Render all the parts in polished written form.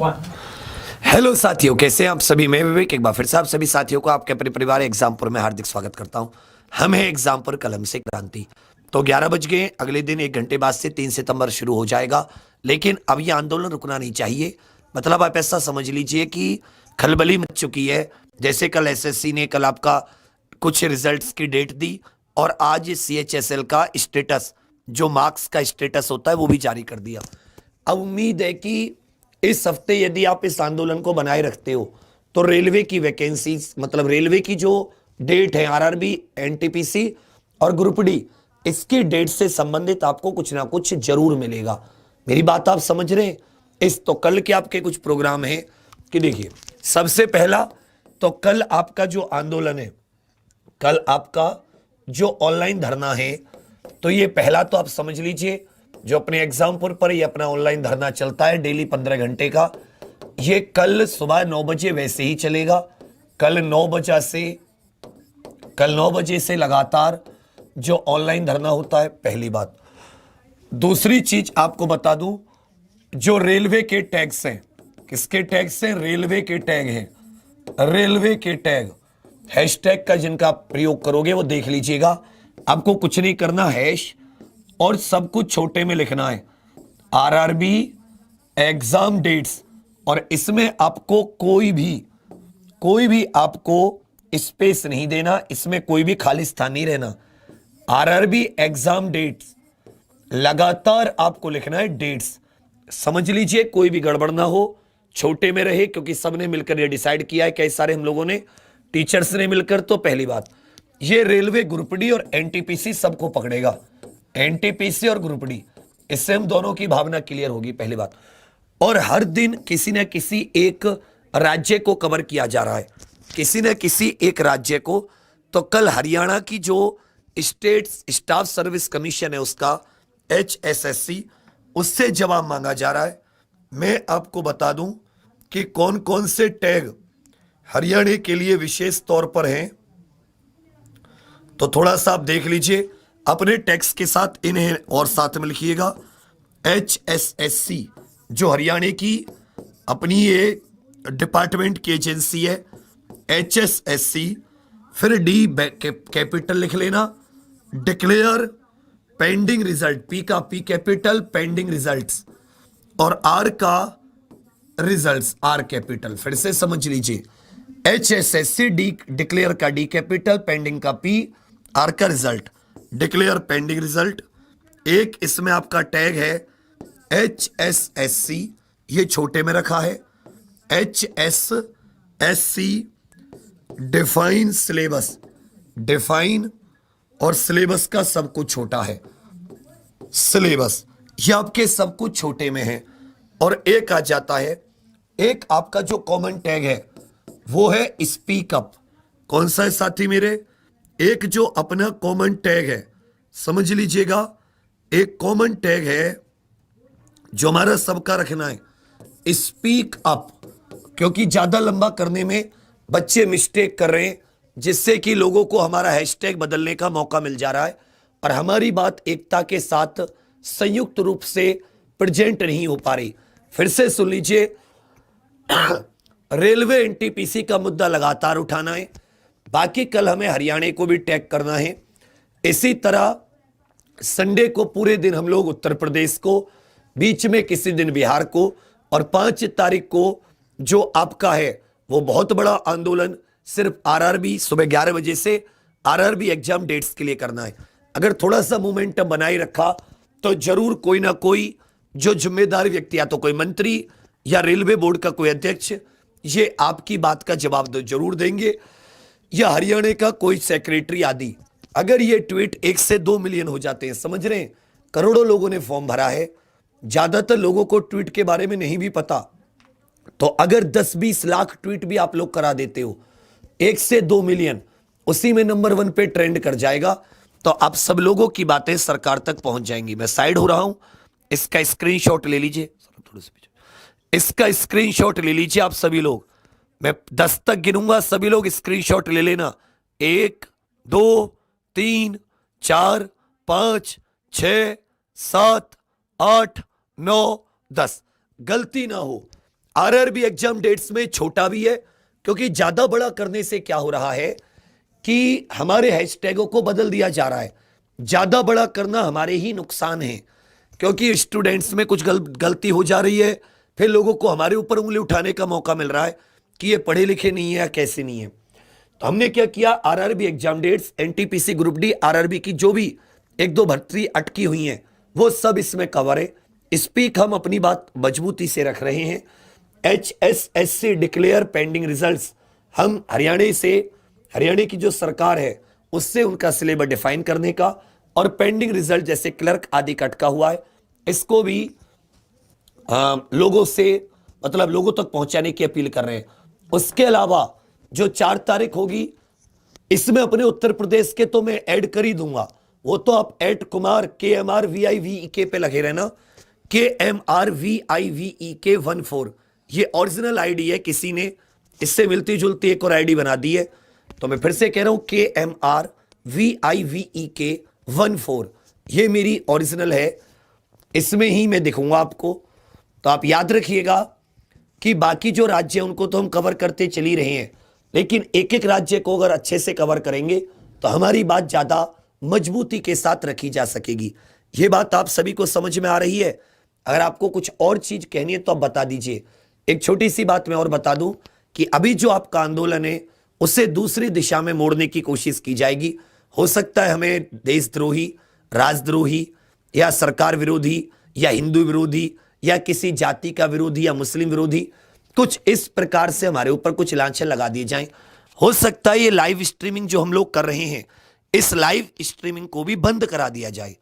Hello साथियों, कैसे हैं आप सभी। मैं विवेक एक बार फिर से आप सभी साथियों को आपके अपने परिवार एग्जामपुर में हार्दिक स्वागत करता हूं। हम हैं एग्जामपुर कलम से क्रांति। तो 11 बज गए, अगले दिन 1 घंटे बाद से 3 सितंबर शुरू हो जाएगा। लेकिन अब ये आंदोलन रुकना नहीं चाहिए। मतलब आप ऐसा समझ लीजिए कि खलबली मच चुकी है। जैसे कल एसएससी ने कल आपका कुछ रिजल्ट्स की डेट दी और आज सीएचएसएल का स्टेटस, जो मार्क्स का स्टेटस होता है, वो भी जारी कर दिया। अब उम्मीद है कि इस हफ्ते यदि आप इस आंदोलन को बनाए रखते हो तो रेलवे की वैकेंसीज, मतलब रेलवे की जो डेट है आरआरबी, एनटीपीसी और ग्रुप डी, इसकी डेट से संबंधित आपको कुछ ना कुछ जरूर मिलेगा। मेरी बात आप समझ रहे हैं। इस तो कल के आपके कुछ प्रोग्राम है कि देखिए, सबसे पहला तो कल आपका जो आंदोलन है, कल आपका जो ऑनलाइन धरना है, तो ये पहला तो आप समझ लीजिए, जो अपने एग्जामपुर पर ये अपना ऑनलाइन धरना चलता है डेली 15 घंटे का, ये कल सुबह 9 बजे वैसे ही चलेगा। कल 9 बजे से लगातार जो ऑनलाइन धरना होता है, पहली बात। दूसरी चीज आपको बता दूं, जो रेलवे के टैग्स हैं, किसके टैग्स हैं? रेलवे के टैग हैं। रेलवे के टैग, हैशटैग का जिनका प्रयोग करोगे वो देख लीजिएगा। आपको कुछ नहीं करना, हैश और सब कुछ छोटे में लिखना है, आरआरबी एग्जाम डेट्स, और इसमें आपको कोई भी आपको स्पेस नहीं देना, इसमें कोई भी खाली स्थान नहीं रहना। आरआरबी एग्जाम डेट्स लगातार आपको लिखना है, डेट्स समझ लीजिए, कोई भी गड़बड़ ना हो, छोटे में रहे, क्योंकि सबने मिलकर ये डिसाइड किया है, कई सारे हम लोगों ने, टीचर्स ने मिलकर। तो पहली बात, ये रेलवे ग्रुप डी और एनटीपीसी सबको पकड़ेगा, एनटीपीसी और ग्रुप डी, इससे हम दोनों की भावना क्लियर होगी, पहली बात। और हर दिन किसी न किसी एक राज्य को कवर किया जा रहा है, किसी न किसी एक राज्य को। तो कल हरियाणा की जो स्टेट स्टाफ सर्विस कमीशन है, उसका HSSC, उससे जवाब मांगा जा रहा है। मैं आपको बता दूं कि कौन कौन से टैग हरियाणा के लिए विशेष तौर पर हैं, तो थोड़ा सा आप देख लीजिए अपने टेक्स्ट के साथ, इन्हें और साथ में लिखिएगा। HSSC जो हरियाणा की अपनी ये डिपार्टमेंट की एजेंसी है, HSSC, फिर डी कैपिटल लिख लेना, डिक्लेयर पेंडिंग रिजल्ट, पी का पी कैपिटल, पेंडिंग रिजल्ट्स, और आर का रिजल्ट्स, आर कैपिटल। फिर से समझ लीजिए, HSSC डी डिक्लेयर का डी कैपिटल, पेंडिंग का पी, आर का रिजल्ट, डिक्लेयर पेंडिंग रिजल्ट। एक इसमें आपका टैग है HSSC, ये छोटे में रखा है, HSSC डिफाइन सिलेबस, डिफाइन और सिलेबस का सब कुछ छोटा है, सिलेबस ये आपके सब कुछ छोटे में है। और एक आ जाता है, एक आपका जो कॉमन टैग है वो है स्पीक अप। कौन सा है साथी मेरे? एक जो अपना कॉमन टैग है, समझ लीजिएगा, एक कॉमन टैग है जो हमारा सबका रखना है, स्पीक अप। क्योंकि ज्यादा लंबा करने में बच्चे मिस्टेक कर रहे हैं, जिससे कि लोगों को हमारा हैशटैग बदलने का मौका मिल जा रहा है और हमारी बात एकता के साथ संयुक्त रूप से प्रेजेंट नहीं हो पा रही। फिर से सुन लीजिए, रेलवे एनटीपीसी का मुद्दा लगातार उठाना है, बाकी कल हमें हरियाणा को भी टैग करना है। इसी तरह संडे को पूरे दिन हम लोग उत्तर प्रदेश को, बीच में किसी दिन बिहार को, और 5 तारीख को जो आपका है वो बहुत बड़ा आंदोलन सिर्फ आरआरबी सुबह 11 बजे से आरआरबी एग्जाम डेट्स के लिए करना है। अगर थोड़ा सा मोमेंटम बनाए रखा तो जरूर कोई ना कोई जो जिम्मेदार व्यक्ति, या तो कोई मंत्री या रेलवे बोर्ड का कोई अध्यक्ष, ये आपकी बात का जवाब जरूर देंगे, या हरियाणा का कोई सेक्रेटरी आदि। अगर ये ट्वीट 1 से 2 मिलियन हो जाते हैं, समझ रहे हैं, करोड़ों लोगों ने फॉर्म भरा है, ज्यादातर लोगों को ट्वीट के बारे में नहीं भी पता, तो अगर 10-20 लाख ट्वीट भी आप लोग करा देते हो, 1 से 2 मिलियन, उसी में नंबर 1 पे ट्रेंड कर जाएगा, तो आप सब लोगों की बातें सरकार तक पहुंच जाएंगी। मैं साइड हो रहा हूं, इसका स्क्रीनशॉट ले लीजिए, थोड़ा सा इसका स्क्रीनशॉट ले लीजिए आप सभी लोग। मैं 10 तक गिनूंगा, सभी लोग स्क्रीनशॉट ले लेना। 1 2 3 4 5 6 7 8 9 10, गलती ना हो। आरआरबी एग्जाम डेट्स में छोटा भी है, क्योंकि ज्यादा बड़ा करने से क्या हो रहा है कि हमारे हैशटैगों को बदल दिया जा रहा है। ज्यादा बड़ा करना हमारे ही नुकसान है, क्योंकि स्टूडेंट्स में कुछ गलती हो जा रही है, फिर लोगों को हमारे ऊपर उंगली उठाने का मौका मिल रहा है कि ये पढ़े लिखे नहीं है या कैसे नहीं है। तो हमने क्या किया, RRB exam dates, NTPC group D, RRB की जो भी एक दो भर्ती अटकी हुई हैं वो सब इसमें कवर है। स्पीक हम अपनी बात मजबूती से रख रहे हैं। HSSC डिक्लेयर पेंडिंग रिजल्ट्स, हम हरियाणा की जो सरकार है उससे उनका सिलेबस डिफाइन करने का, और पेंडिंग रिजल्ट जैसे क्लर्क आदि का अटका हुआ है इसको भी लोगों से मतलब लोगों तक पहुंचाने की अपील कर रहे हैं। उसके अलावा जो 4 तारीख होगी इसमें अपने उत्तर प्रदेश के तो मैं ऐड कर ही दूंगा, वो तो आप @कुमार KMRVIVEK पे लगे रहना, KMRVIVEK 14, ये ओरिजिनल आईडी है, किसी ने इससे मिलती जुलती एक और आईडी बना दी है। तो मैं फिर से कह रहा हूं KMRVIVEK 14, ये मेरी ओरिजिनल है, इसमें ही मैं दिखूंगा आपको। तो आप याद रखिएगा कि बाकी जो राज्य हैं उनको तो हम कवर करते चली रहे हैं, लेकिन एक एक राज्य को अगर अच्छे से कवर करेंगे तो हमारी बात ज्यादा मजबूती के साथ रखी जा सकेगी। ये बात आप सभी को समझ में आ रही है? अगर आपको कुछ और चीज कहनी है तो आप बता दीजिए। एक छोटी सी बात मैं और बता दूं कि अभी जो आपका आंदोलन है उसे दूसरी दिशा में मोड़ने की कोशिश की जाएगी। हो सकता है हमें देशद्रोही, राजद्रोही या सरकार विरोधी या हिंदू विरोधी या किसी जाति का विरोधी या मुस्लिम विरोधी कुछ इस प्रकार से हमारे ऊपर कुछ लांछन लगा दिए जाएं। हो सकता है ये लाइव स्ट्रीमिंग जो हम लोग कर रहे हैं इस लाइव स्ट्रीमिंग को भी बंद करा दिया जाए।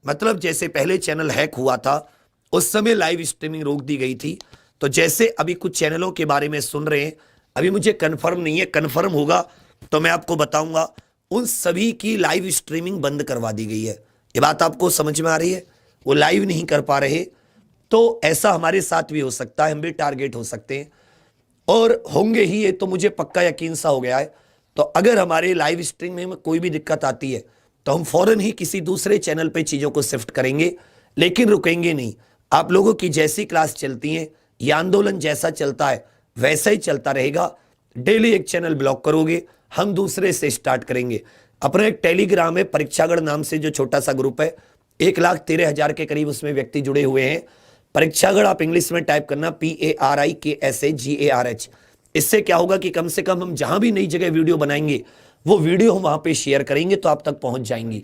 मतलब जैसे पहले चैनल हैक हुआ था उस समय लाइव स्ट्रीमिंग रोक दी गई थी, तो जैसे अभी कुछ चैनलों के बारे में सुन रहे हैं, अभी मुझे कंफर्म नहीं है, कंफर्म होगा तो मैं आपको बताऊंगा, उन सभी की लाइव स्ट्रीमिंग बंद करवा दी गई है। ये बात आपको समझ में आ रही है? वो लाइव नहीं कर पा रहे, तो ऐसा हमारे साथ भी हो सकता है, हम भी टारगेट हो सकते हैं और होंगे ही, ये तो मुझे पक्का यकीन सा हो गया है। तो अगर हमारे लाइव स्ट्रीमिंग में कोई भी दिक्कत आती है तो हम फौरन ही किसी दूसरे चैनल पे चीजों को शिफ्ट करेंगे, लेकिन रुकेंगे नहीं। आप लोगों की जैसी क्लास चलती है, ये आंदोलन जैसा चलता है वैसा ही चलता रहेगा। डेली एक चैनल ब्लॉक करोगे, हम दूसरे से स्टार्ट करेंगे। अपना एक टेलीग्राम है परीक्षागढ़ नाम से, जो छोटा सा ग्रुप है, 1,13,000 के करीब उसमें व्यक्ति जुड़े हुए हैं। परीक्षागढ़ आप इंग्लिश में टाइप करना, PARIKSAGARH। इससे क्या होगा कि कम से कम हम जहां भी नई जगह वीडियो बनाएंगे वो वीडियो हम वहां पे शेयर करेंगे तो आप तक पहुंच जाएंगी।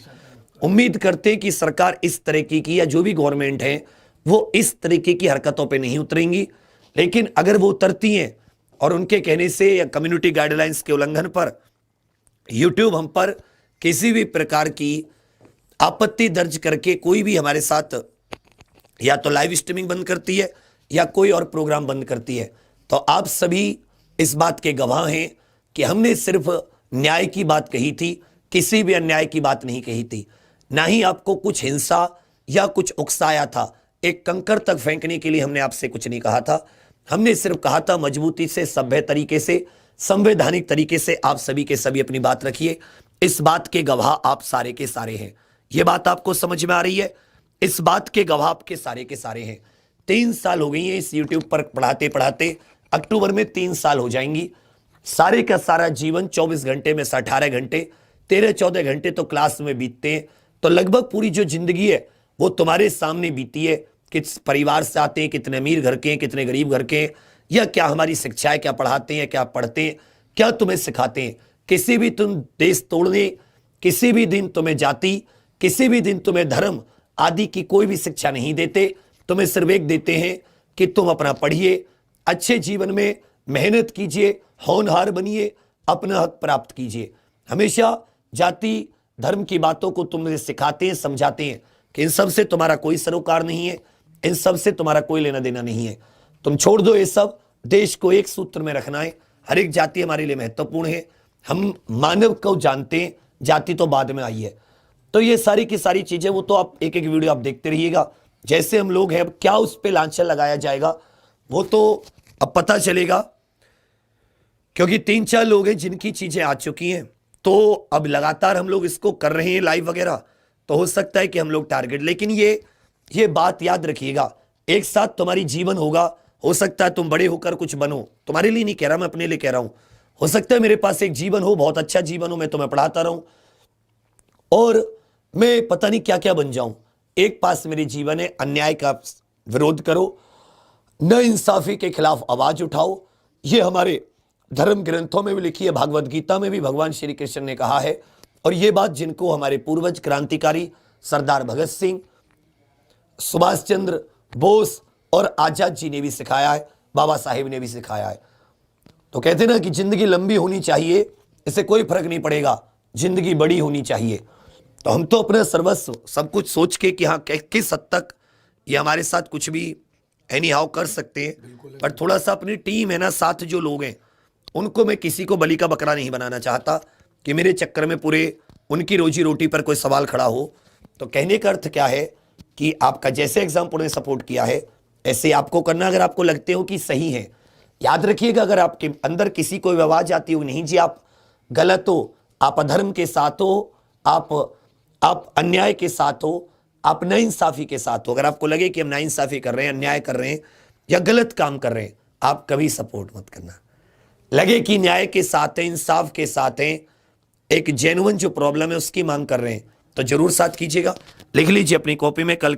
उम्मीद करते हैं कि सरकार इस तरीके की या जो भी गवर्नमेंट है वो इस तरीके की हरकतों पे नहीं उतरेंगी, लेकिन अगर वो उतरती हैं और उनके कहने से या कम्युनिटी गाइडलाइंस के उल्लंघन पर यूट्यूब हम पर किसी भी प्रकार की आपत्ति दर्ज करके कोई भी हमारे साथ या तो लाइव स्ट्रीमिंग बंद करती है या कोई और प्रोग्राम बंद करती है, तो आप सभी इस बात के गवाह हैं कि हमने सिर्फ न्याय की बात कही थी, किसी भी अन्याय की बात नहीं कही थी। ना ही आपको कुछ हिंसा या कुछ उकसाया था, एक कंकर तक फेंकने के लिए हमने आपसे कुछ नहीं कहा था। हमने सिर्फ कहा था मजबूती से, सभ्य तरीके से, संवैधानिक तरीके से आप सभी के सभी अपनी बात रखिए। इस बात के गवाह आप सारे के सारे हैं। यह बात आपको समझ में आ रही है? इस बात के गवाह आपके सारे के सारे हैं। 3 साल हो गई हैं इस यूट्यूब पर पढ़ाते पढ़ाते, अक्टूबर में 3 साल हो जाएंगी। सारे का सारा जीवन 24 घंटे में से 18 घंटे, 13-14 घंटे तो क्लास में बीतते हैं, तो लगभग पूरी जो जिंदगी है वो तुम्हारे सामने बीती है। किस परिवार से आते हैं, कितने अमीर घर के हैं, कितने गरीब घर के हैं, या क्या हमारी शिक्षा है, क्या पढ़ाते हैं, क्या पढ़ते हैं, क्या तुम्हें सिखाते हैं। किसी भी तुम देश तोड़ने, किसी भी दिन तुम्हें जाति, किसी भी दिन तुम्हें धर्म आदि की कोई भी शिक्षा नहीं देते। तुम्हें सिर्फ एक देते हैं कि तुम अपना पढ़िए, अच्छे जीवन में मेहनत कीजिए, होनहार बनिए, अपना हक प्राप्त कीजिए। हमेशा जाति धर्म की बातों को तुम्हें सिखाते हैं, समझाते हैं कि इन सब से तुम्हारा कोई सरोकार नहीं है, इन सब से तुम्हारा कोई लेना देना नहीं है। तुम छोड़ दो ये सब, देश को एक सूत्र में रखना है। हर एक जाति हमारे लिए महत्वपूर्ण है, हम मानव को जानते हैं, जाति तो बाद में आई है। तो ये सारी की सारी चीजें वो तो आप एक एक वीडियो आप देखते रहिएगा। जैसे हम लोग हैं, क्या उस पर लांछन लगाया जाएगा वो तो अब पता चलेगा, क्योंकि 3-4 लोग हैं जिनकी चीजें आ चुकी हैं, तो अब लगातार हम लोग इसको कर रहे हैं लाइव वगैरह, तो हो सकता है कि हम लोग टारगेट, लेकिन ये बात याद रखिएगा, एक साथ तुम्हारी जीवन होगा, हो सकता है तुम बड़े होकर कुछ बनो, तुम्हारे लिए नहीं कह रहा, मैं अपने लिए कह रहा हूं। हो सकता है मेरे पास एक जीवन हो, बहुत अच्छा जीवन हो, मैं तुम्हें पढ़ाता रहूं और मैं पता नहीं क्या क्या बन जाऊं। एक पास मेरे जीवन है, अन्याय का विरोध करो, न इंसाफी के खिलाफ आवाज उठाओ। ये हमारे धर्म ग्रंथों में भी लिखी है, भागवत गीता में भी भगवान श्री कृष्ण ने कहा है। और ये बात जिनको हमारे पूर्वज क्रांतिकारी सरदार भगत सिंह, सुभाष चंद्र बोस और आजाद जी ने भी सिखाया है, बाबा साहेब ने भी सिखाया है। तो कहते ना कि जिंदगी लंबी होनी चाहिए, इससे कोई फर्क नहीं पड़ेगा, जिंदगी बड़ी होनी चाहिए। तो हम तो अपना सर्वस्व सब कुछ सोच के कि हाँ किस हद तक ये हमारे साथ कुछ भी एनी हाउ कर सकते हैं, पर थोड़ा सा अपनी टीम है ना, साथ जो लोग हैं उनको मैं किसी को बलि का बकरा नहीं बनाना चाहता कि मेरे चक्कर में पूरे उनकी रोजी रोटी पर कोई सवाल खड़ा हो। तो कहने का अर्थ क्या है कि आपका जैसे एग्जाम्पल ने सपोर्ट किया है ऐसे आपको करना, अगर आपको लगते हो कि सही है। याद रखिएगा, अगर आपके अंदर किसी कोई आवाज आती हो नहीं जी आप गलत हो, आप अधर्म के साथ हो, आप अन्याय के साथ हो, आप नाइंसाफी के साथ हो, अगर आपको लगे कि हम नाइंसाफी कर रहे हैं, अन्याय कर रहे हैं या गलत काम कर रहे हैं, आप कभी सपोर्ट मत करना। लगे कि न्याय के साथ हैं, इंसाफ के साथ हैं, एक जेन्युइन जो प्रॉब्लम है उसकी मांग कर रहे हैं, तो जरूर साथ कीजिएगा। लिख लीजिए अपनी कॉपी में, कल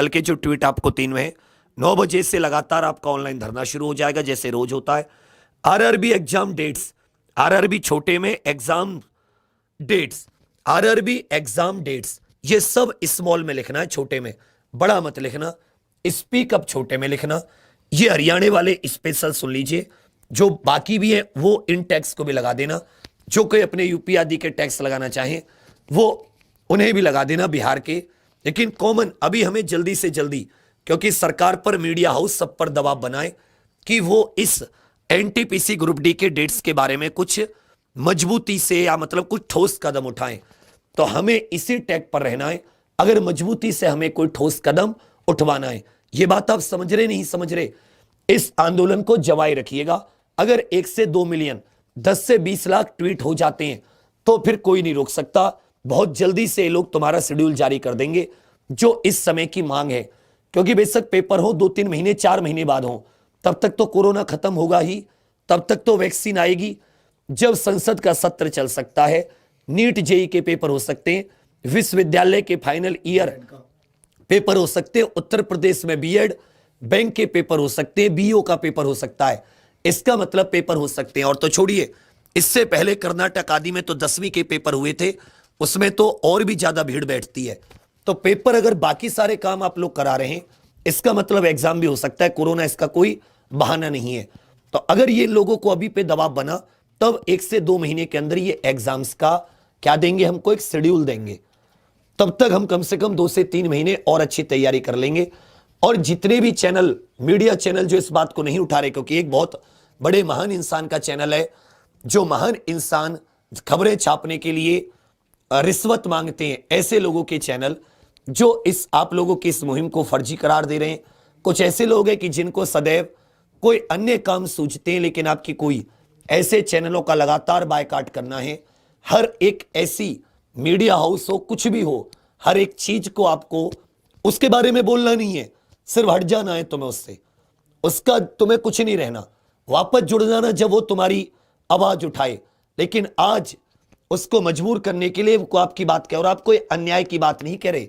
के जो ट्वीट आपको 3 में 9 बजे से लगातार आपका ऑनलाइन धरना शुरू हो जाएगा जैसे रोज होता है। आरआरबी एग्जाम डेट्स, आरआरबी छोटे में exam dates, RRB exam dates, ये सब स्मॉल में लिखना है, छोटे में, बड़ा मत लिखना। स्पीक अप छोटे में लिखना। ये हरियाणा वाले स्पेशल सुन लीजिए, जो बाकी भी है वो इन टैक्स को भी लगा देना। जो कोई अपने यूपी आदि के टैक्स लगाना चाहें वो उन्हें भी लगा देना, बिहार के। लेकिन कॉमन अभी हमें जल्दी से जल्दी, क्योंकि सरकार पर, मीडिया हाउस सब पर दबाव बनाए कि वो इस एनटीपीसी ग्रुप डी के डेट्स के बारे में कुछ मजबूती से या मतलब कुछ ठोस कदम उठाएं। तो हमें इसी टैग पर रहना है, अगर मजबूती से हमें कोई ठोस कदम उठवाना है। ये बात आप समझ रहे नहीं समझ रहे, इस आंदोलन को जवाई रखिएगा। अगर 1 से 2 मिलियन, 10 से 20 लाख ट्वीट हो जाते हैं तो फिर कोई नहीं रोक सकता। बहुत जल्दी से लोग तुम्हारा शेड्यूल जारी कर देंगे जो इस समय की मांग है, क्योंकि बेशक पेपर हो 2-3 महीने 4 महीने बाद हो, तब तक तो कोरोना खत्म होगा ही, तब तक तो वैक्सीन आएगी, जब संसद का सत्र चल सकता है, नीट जेई के पेपर हो सकते हैं, विश्वविद्यालय के फाइनल ईयर पेपर हो सकते हैं, उत्तर प्रदेश में बीएड, बैंक के पेपर हो सकते हैं, बीओ का पेपर हो सकता है। इसका मतलब पेपर हो सकते हैं। और तो छोड़िए, इससे पहले कर्नाटक आदि में तो 10वीं के पेपर हुए थे, उसमें तो और भी ज्यादा भीड़ बैठती है। तो पेपर अगर बाकी सारे काम आप लोग करा रहे हैं, इसका मतलब एग्जाम भी हो सकता है। कोरोना इसका कोई बहाना नहीं है। तो अगर ये लोगों को अभी पे दबाव बना, तब 1 से 2 महीने के अंदर ये एग्जाम्स का क्या देंगे, हमको एक शेड्यूल देंगे। तब तक हम कम से कम 2 से 3 महीने और अच्छी तैयारी कर लेंगे। और जितने भी चैनल, मीडिया चैनल जो इस बात को नहीं उठा रहे, क्योंकि एक बहुत बड़े महान इंसान का चैनल है, जो महान इंसान खबरें छापने के लिए रिश्वत मांगते हैं, ऐसे लोगों के चैनल जो इस आप लोगों की इस मुहिम को फर्जी करार दे रहे हैं। कुछ ऐसे लोग हैं कि जिनको सदैव कोई अन्य काम सूझते हैं, लेकिन आपकी कोई ऐसे चैनलों का लगातार बायकाट करना है। हर एक ऐसी मीडिया हाउस हो, कुछ भी हो, हर एक चीज को आपको उसके बारे में बोलना नहीं है, सिर्फ हट जाना है तुम्हें उससे, उसका तुम्हें कुछ नहीं रहना, वापस जुड़ जाना जब वो तुम्हारी आवाज उठाए। लेकिन आज उसको मजबूर करने के लिए वो आपकी बात कह, और आप कोई अन्याय की बात नहीं कह रहे,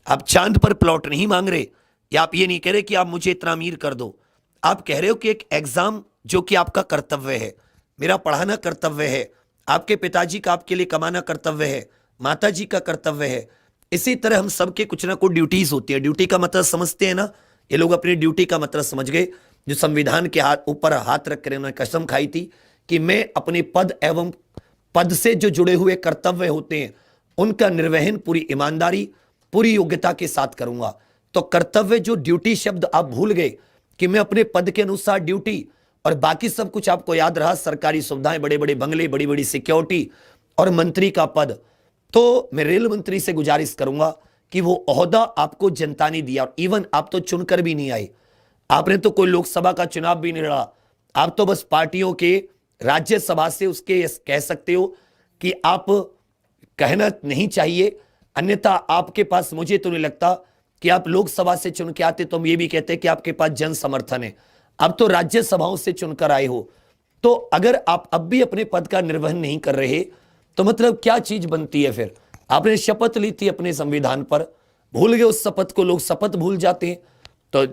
आप चांद पर प्लॉट नहीं मांग रहे, या आप ये नहीं कह रहे कि आप मुझे इतना अमीर कर दो। आप कह रहे हो कि एक एग्जाम जो कि आपका कर्तव्य है, मेरा पढ़ाना कर्तव्य है, आपके पिताजी का आपके लिए कमाना कर्तव्य है, माताजी का कर्तव्य है। इसी तरह हम सबके कुछ ना कुछ ड्यूटीज होती है। ड्यूटी का मतलब समझते हैं ना, ये लोग अपनी ड्यूटी का मतलब समझ गए। जो संविधान के ऊपर हाथ रख कर उन्होंने कसम खाई थी कि मैं अपने पद एवं पद से जो जुड़े हुए कर्तव्य होते हैं उनका निर्वहन पूरी ईमानदारी, पूरी योग्यता के साथ करूंगा। तो कर्तव्य, जो ड्यूटी शब्द आप भूल गए कि मैं अपने पद के अनुसार ड्यूटी, और बाकी सब कुछ आपको याद रहा, सरकारी सुविधाएं, बड़े बड़े बंगले, बड़ी बड़ी सिक्योरिटी और मंत्री का पद। तो मैं रेल मंत्री से गुजारिश करूंगा कि वो ओहदा आपको जनता ने दिया, और इवन आप तो चुनकर भी नहीं आए, आपने तो कोई लोकसभा का चुनाव भी नहीं लड़ा, आप तो बस पार्टियों के राज्यसभा से उसके कह सकते हो कि आप कहना नहीं चाहिए, अन्यथा आपके पास मुझे तो नहीं लगता कि आप लोकसभा से चुन के आते तो हम ये भी कहते कि आपके पास जन समर्थन है। आप तो राज्यसभाओं से चुनकर आए हो, तो अगर आप अब भी अपने पद का निर्वहन नहीं कर रहे तो मतलब क्या चीज बनती है फिर? आपने शपथ ली थी अपने संविधान पर, भूल गए उस शपथ को? लोग शपथ भूल जाते हैं। तो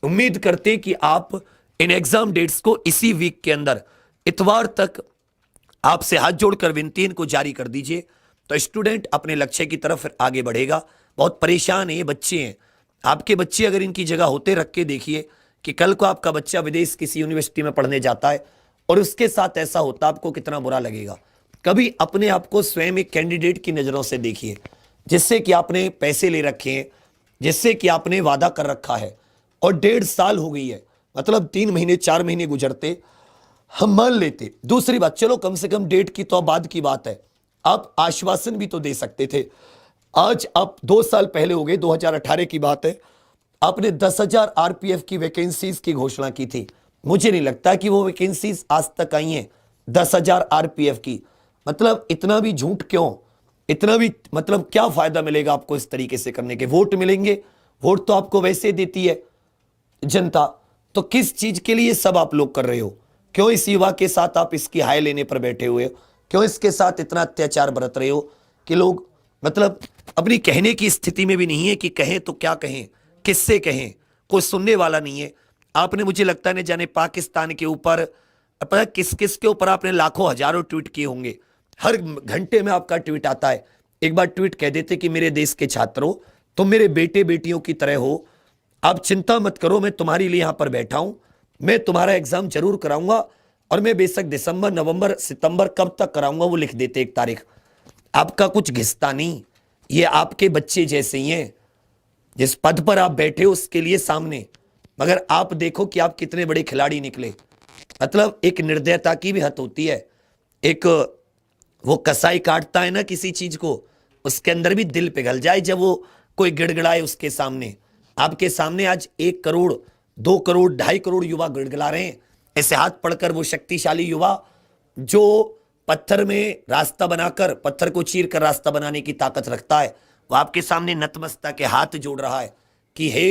उम्मीद करते कि आप इन एग्जाम डेट्स को इसी वीक के अंदर इतवार तक आपसे हाथ जोड़कर विनती इनको जारी कर दीजिए, तो स्टूडेंट अपने लक्ष्य की तरफ आगे बढ़ेगा। बहुत परेशान है ये बच्चे हैं, आपके बच्चे अगर इनकी जगह होते रख के देखिए कि कल को आपका बच्चा विदेश किसी यूनिवर्सिटी में पढ़ने जाता है और उसके साथ ऐसा होता, आपको कितना बुरा लगेगा। कभी अपने आप को स्वयं एक कैंडिडेट की नजरों से देखिए, जिससे कि आपने पैसे ले रखे हैं, जिससे कि आपने वादा कर रखा है और 1.5 साल हो गई है, मतलब 3 महीने 4 महीने गुजरते हम मान लेते। दूसरी बात, चलो कम से कम डेट की तो बाद की बात है, आप आश्वासन भी तो दे सकते थे। आज आप 2 साल पहले हो गए, 2018 की बात है, आपने 10,000 आरपीएफ की वैकेंसीज की घोषणा की थी। मुझे नहीं लगता कि वो वैकेंसीज आज तक आई हैं 10,000 आरपीएफ की। मतलब इतना भी झूठ क्यों? इतना भी मतलब क्या फायदा मिलेगा आपको इस तरीके से करने के? वोट मिलेंगे, वोट तो आपको वैसे देती है जनता, तो किस चीज के लिए सब आप लोग कर रहे हो? क्यों इस युवा के साथ आप इसकी हाय लेने पर बैठे हुए हो? क्यों इसके साथ इतना अत्याचार बरत रहे हो कि लोग मतलब अपनी कहने की स्थिति में भी नहीं है कि कहें तो क्या कहें, किससे कहें, कोई सुनने वाला नहीं है। आपने, मुझे लगता है, न जाने पाकिस्तान के ऊपर, पता किस किस के ऊपर आपने लाखों हजारों ट्वीट किए होंगे। हर घंटे में आपका ट्वीट आता है। एक बार ट्वीट कह देते कि मेरे देश के छात्रों, तुम मेरे बेटे बेटियों की तरह हो, आप चिंता मत करो, मैं तुम्हारे लिए यहां पर बैठा हूं, मैं तुम्हारा एग्जाम जरूर कराऊंगा और मैं बेशक दिसंबर नवंबर सितंबर कब तक कराऊंगा वो लिख देते एक तारीख। आपका कुछ घिसता नहीं, ये आपके बच्चे जैसे ही हैं, जिस पद पर आप बैठे हो उसके लिए सामने। मगर आप देखो कि आप कितने बड़े खिलाड़ी निकले। मतलब एक निर्दयता की भी हद होती है। एक वो कसाई काटता है ना किसी चीज को, उसके अंदर भी दिल पिघल जाए जब वो कोई गिड़गिड़ाए उसके सामने। आपके सामने आज 1 करोड़ 2 करोड़ 2.5 करोड़ युवा गिड़गिड़ा रहे हैं, ऐसे हाथ पढ़कर। वो शक्तिशाली युवा जो पत्थर में रास्ता बनाकर, पत्थर को चीर कर रास्ता बनाने की ताकत रखता है, वो आपके सामने नतमस्तक के हाथ जोड़ रहा है कि हे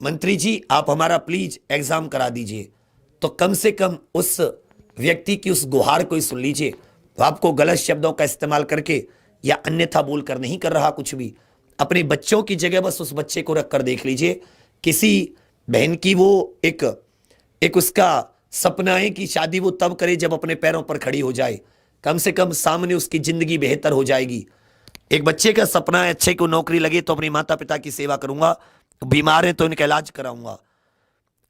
मंत्री जी, आप हमारा प्लीज एग्जाम करा दीजिए। तो कम से कम उस व्यक्ति की उस गुहार को ही सुन लीजिए। तो आपको गलत शब्दों का इस्तेमाल करके या अन्यथा बोलकर नहीं कर रहा कुछ भी। अपने बच्चों की जगह बस उस बच्चे को रखकर देख लीजिए। किसी बहन की वो एक उसका सपना है कि शादी वो तब करे जब अपने पैरों पर खड़ी हो जाए, कम से कम सामने उसकी जिंदगी बेहतर हो जाएगी। एक बच्चे का सपना है अच्छे को नौकरी लगे तो अपने माता पिता की सेवा करूंगा, बीमार है तो इनका इलाज कराऊंगा।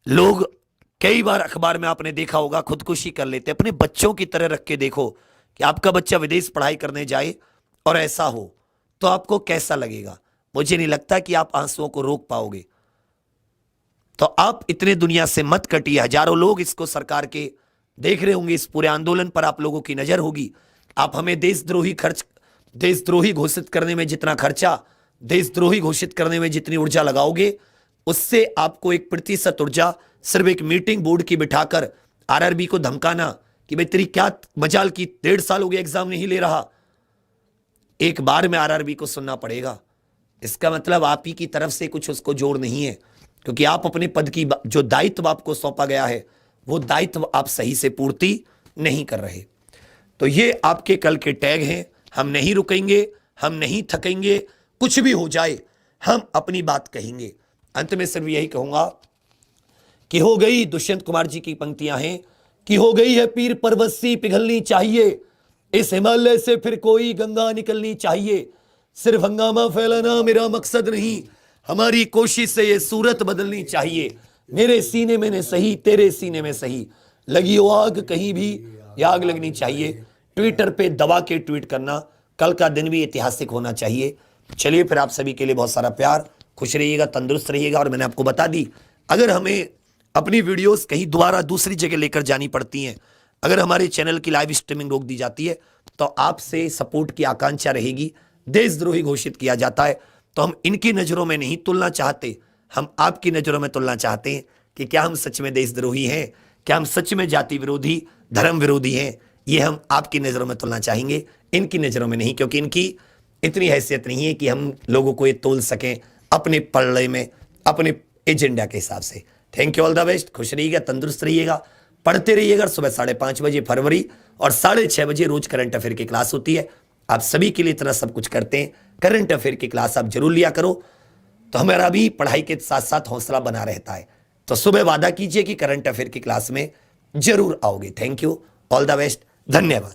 लोग कई बार अखबार में आपने देखा होगा खुदकुशी कर लेते। अपने बच्चों की तरह रख के देखो कि आपका बच्चा विदेश पढ़ाई करने जाए और ऐसा हो तो आपको कैसा लगेगा। मुझे नहीं लगता कि आप आंसुओं को रोक पाओगे। तो आप इतने दुनिया से मत कटिए। हजारों लोग इसको सरकार के देख रहे होंगे, इस पूरे आंदोलन पर आप लोगों की नजर होगी। आप हमें देशद्रोही घोषित करने में जितना खर्चा, देशद्रोही घोषित करने में जितनी ऊर्जा लगाओगे, उससे आपको 1% ऊर्जा सिर्फ एक मीटिंग बोर्ड की बिठाकर आरआरबी को धमकाना कि भाई तेरी क्या मजाल की 1.5 साल हो गए एग्जाम नहीं ले रहा, एक बार में आरआरबी को सुनना पड़ेगा। इसका मतलब आप ही की तरफ से कुछ उसको जोर नहीं है, क्योंकि आप अपने पद की जो दायित्व आपको सौंपा गया है वो दायित्व आप सही से पूर्ति नहीं कर रहे। तो ये आपके कल के टैग हैं। हम नहीं रुकेंगे, हम नहीं थकेंगे, कुछ भी हो जाए हम अपनी बात कहेंगे। अंत में सिर्फ यही कहूंगा कि हो गई, दुष्यंत कुमार जी की पंक्तियां हैं कि हो गई है पीर पर्वत सी पिघलनी चाहिए, इस हिमालय से फिर कोई गंगा निकलनी चाहिए। सिर्फ हंगामा फैलाना मेरा मकसद नहीं, हमारी कोशिश से ये सूरत बदलनी चाहिए। मेरे सीने में न सही, तेरे सीने में सही, लगी हो आग कहीं भी, ये आग लगनी चाहिए। ट्विटर पे दबा के ट्वीट करना, कल का दिन भी ऐतिहासिक होना चाहिए। चलिए फिर, आप सभी के लिए बहुत सारा प्यार, खुश रहिएगा, तंदुरुस्त रहिएगा। और मैंने आपको बता दी, अगर हमें अपनी वीडियोस कहीं दोबारा दूसरी जगह लेकर जानी पड़ती हैं, अगर हमारे चैनल की लाइव स्ट्रीमिंग रोक दी जाती है, तो आपसे सपोर्ट की आकांक्षा रहेगी। देशद्रोही घोषित किया जाता है तो हम इनकी नज़रों में नहीं तुलना चाहते, हम आपकी नज़रों में तुलना चाहते हैं कि क्या हम सच में देशद्रोही हैं, क्या हम सच में जाति विरोधी, धर्म विरोधी हैं। ये हम आपकी नज़रों में तुलना चाहेंगे, इनकी नज़रों में नहीं, क्योंकि इनकी इतनी हैसियत नहीं है कि हम लोगों को ये तोल सकें अपने पलड़े में, अपने एजेंडा के हिसाब से। Thank you, all the best. खुश रहिएगा, तंदुरुस्त रहिएगा, पढ़ते रहिएगा। सुबह 5:30 बजे फरवरी और 6:30 बजे रोज करंट अफेयर की क्लास होती है। आप सभी के लिए इतना सब कुछ करते हैं, करंट अफेयर की क्लास आप जरूर लिया करो, तो हमारा भी पढ़ाई के साथ साथ हौसला बना रहता है। तो सुबह वादा कीजिए कि करंट अफेयर की क्लास में जरूर आओगे। Thank you, all the best, धन्यवाद।